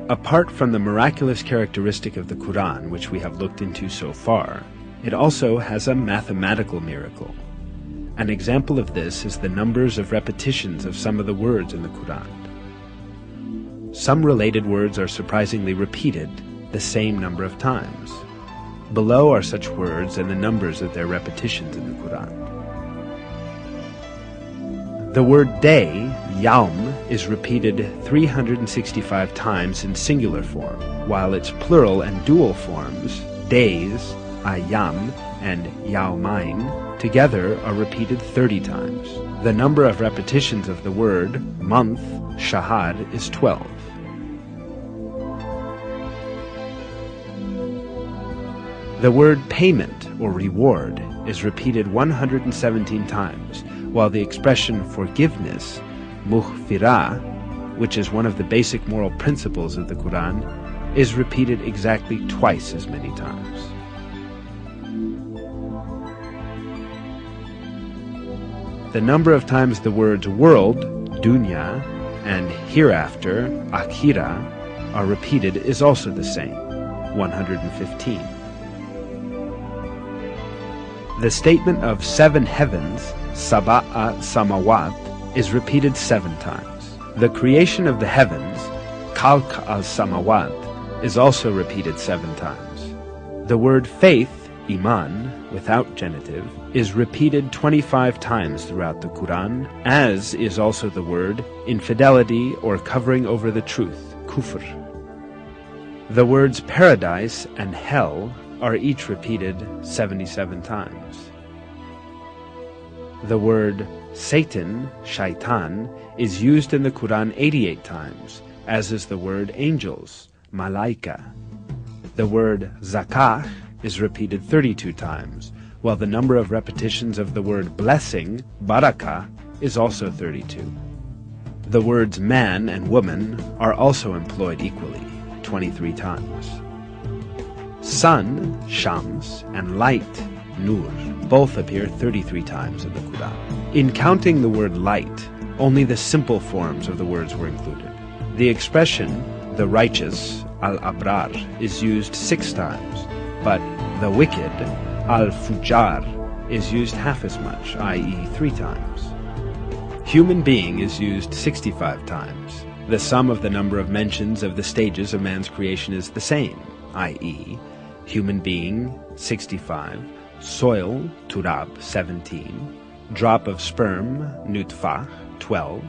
Apart from the miraculous characteristic of the Quran, which we have looked into so far, it also has a mathematical miracle. An example of this is the numbers of repetitions of some of the words in the Quran. Some related words are surprisingly repeated the same number of times. Below are such words and the numbers of their repetitions in the Quran. The word day, yawm, is repeated 365 times in singular form, while its plural and dual forms, days, ayyam, and yawmain, together are repeated 30 times. The number of repetitions of the word month, shahar, is 12. The word payment or reward is repeated 117 times, while the expression forgiveness, mughfirah, which is one of the basic moral principles of the Quran, is repeated exactly twice as many times. The number of times the words world, dunya, and hereafter, akhira, are repeated is also the same, 115. The statement of 7 heavens, sab'a samawat, is repeated 7 times. The creation of the heavens, khalq al-samawat, is also repeated 7 times. The word faith, iman, without genitive, is repeated 25 times throughout the Quran, as is also the word infidelity or covering over the truth, kufr. The words paradise and hell are each repeated 77 times. The word Satan, shaitan, is used in the Quran 88 times, as is the word angels, malaika. The word zakah is repeated 32 times, while the number of repetitions of the word blessing, barakah, is also 32. The words man and woman are also employed equally, 23 times. Sun, shams, and light, nur, both appear 33 times in the Quran. In counting the word light, only the simple forms of the words were included. The expression, the righteous, al-abrar, is used 6 times, but the wicked, al-fujar, is used half as much, i.e. 3 times. Human being is used 65 times. The sum of the number of mentions of the stages of man's creation is the same, i.e. human being, 65, soil, turab, 17, drop of sperm, nutfah, 12,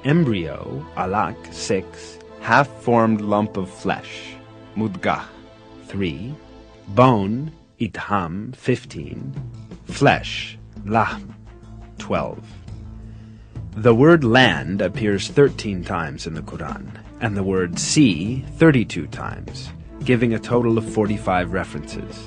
embryo, alaq, 6, half-formed lump of flesh, mudgah, 3, bone, idham, 15, flesh, lahm, 12. The word land appears 13 times in the Quran, and the word sea 32 times, giving a total of 45 references.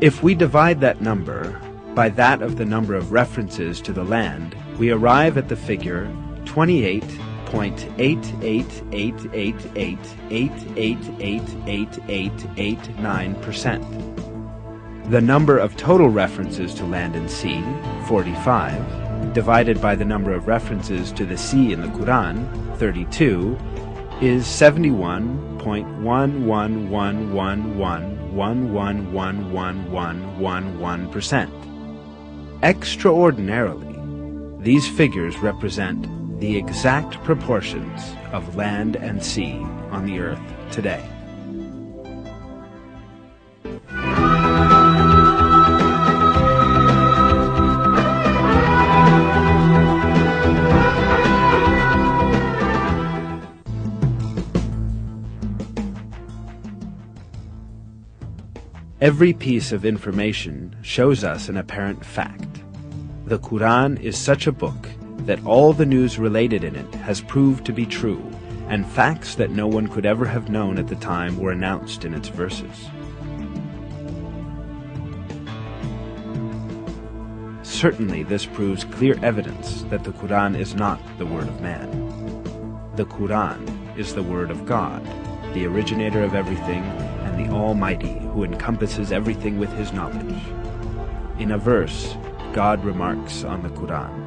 If we divide that number by that of the number of references to the land, we arrive at the figure 28.888888888889%. The number of total references to land and sea, 45, divided by the number of references to the sea in the Quran, 32, is 71.1111111111%. Extraordinarily, these figures represent the exact proportions of land and sea on the earth today. Every piece of information shows us an apparent fact. The Quran is such a book that all the news related in it has proved to be true, and facts that no one could ever have known at the time were announced in its verses. Certainly this proves clear evidence that the Quran is not the word of man. The Quran is the word of God, the originator of everything, and the Almighty, who encompasses everything with His knowledge. In a verse, God remarks on the Quran,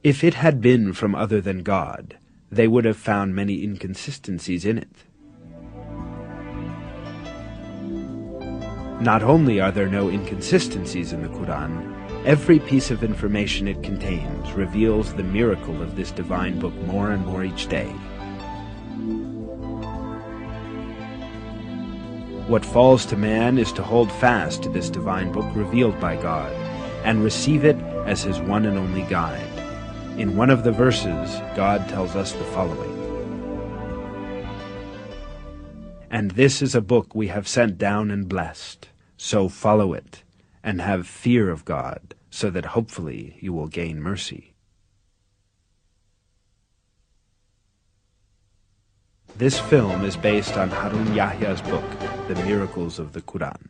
If it had been from other than God, they would have found many inconsistencies in it. Not only are there no inconsistencies in the Quran, every piece of information it contains reveals the miracle of this divine book more and more each day. What falls to man is to hold fast to this divine book revealed by God, and receive it as his one and only guide. In one of the verses, God tells us the following: "And this is a book we have sent down and blessed, so follow it, and have fear of God, so that hopefully you will gain mercy." This film is based on Harun Yahya's book, The Miracles of the Quran.